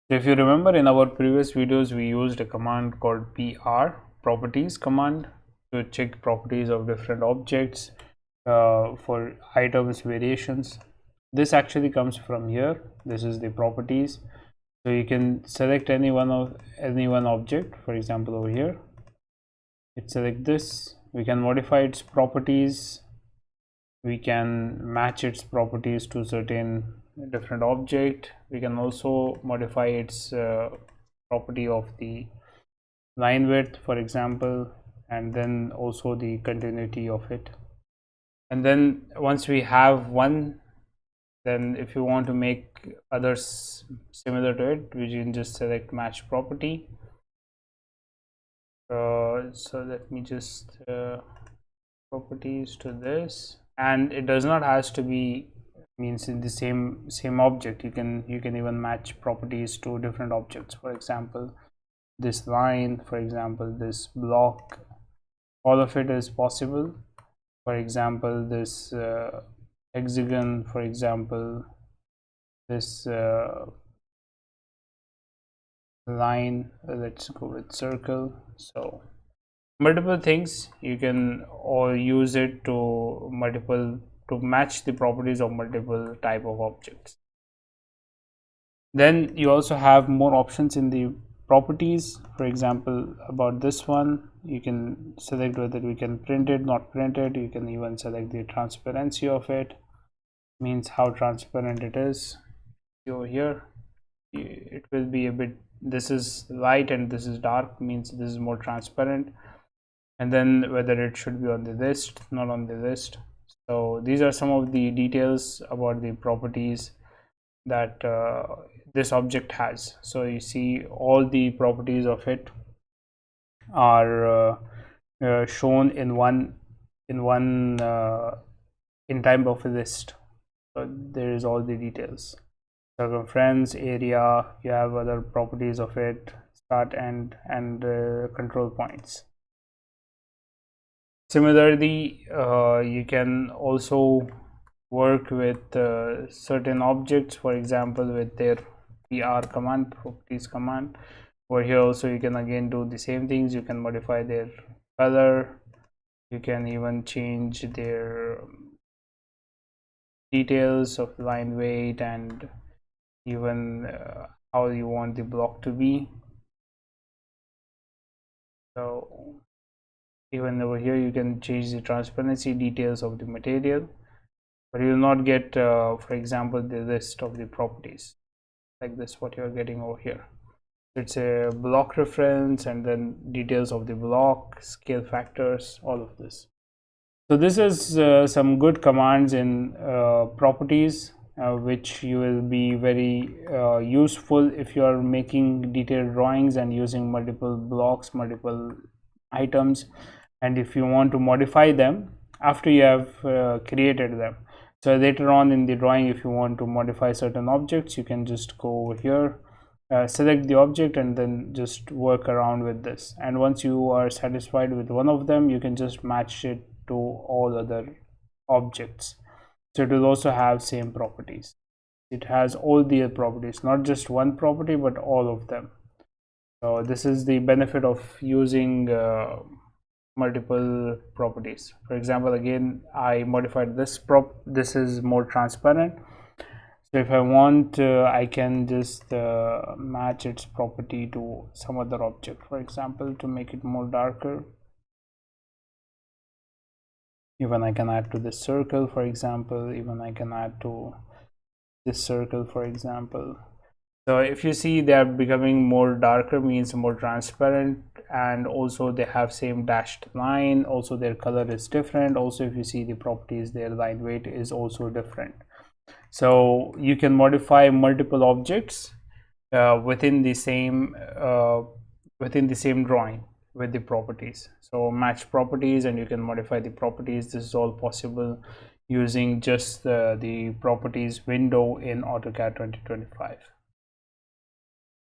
So if you remember, in our previous videos we used a command called PR, properties command, to check properties of different objects for items variations. This actually comes from here. This is the properties. So you can select any one object. For example, over here it select this. We can modify its properties, we can match its properties to certain different object. We can also modify its property of the line width, for example, and then also the continuity of it. And then once we have one, then if you want to make others similar to it, we can just select match property. So let me just properties to this, and it does not has to be means in the same object. You can even match properties to different objects. For example, this line, for example, this block, all of it is possible. For example, this hexagon, for example, this line, let's go with circle. So multiple things you can or use it to match the properties of multiple type of objects. Then you also have more options in the properties. For example, about this one, you can select whether we can print it, not print it. You can even select the transparency of it, means how transparent it is. Over here it will be a bit, this is light and this is dark, means this is more transparent. And then whether it should be on the list, not on the list. So these are some of the details about the properties that this object has. So you see all the properties of it are shown in type of a list. So there is all the details: circumference, area, you have other properties of it, start, end, and control points. Similarly, you can also work with certain objects, for example with their PR command, properties command. Over here also you can again do the same things. You can modify their color, you can even change their details of line weight, and even how you want the block to be. So even over here you can change the transparency, details of the material, but you will not get for example the list of the properties like this what you are getting over here. It's a block reference and then details of the block, scale factors, all of this. So this is some good commands in properties which you will be very useful if you are making detailed drawings and using multiple blocks, multiple items, and if you want to modify them after you have created them. So later on in the drawing, if you want to modify certain objects, you can just go over here, select the object, and then just work around with this. And once you are satisfied with one of them, you can just match it to all other objects. So it will also have same properties. It has all the properties, not just one property but all of them. So this is the benefit of using multiple properties. For example, again I modified this this is more transparent. So if I want, I can just match its property to some other object, for example, to make it more darker. Even I can add to this circle, for example. Even I can add to this circle, for example. So if you see, they are becoming more darker, means more transparent, and also they have same dashed line. Also their color is different. Also if you see the properties, their line weight is also different. So you can modify multiple objects within the same drawing with the properties. So match properties, and you can modify the properties. This is all possible using just the properties window in AutoCAD 2025.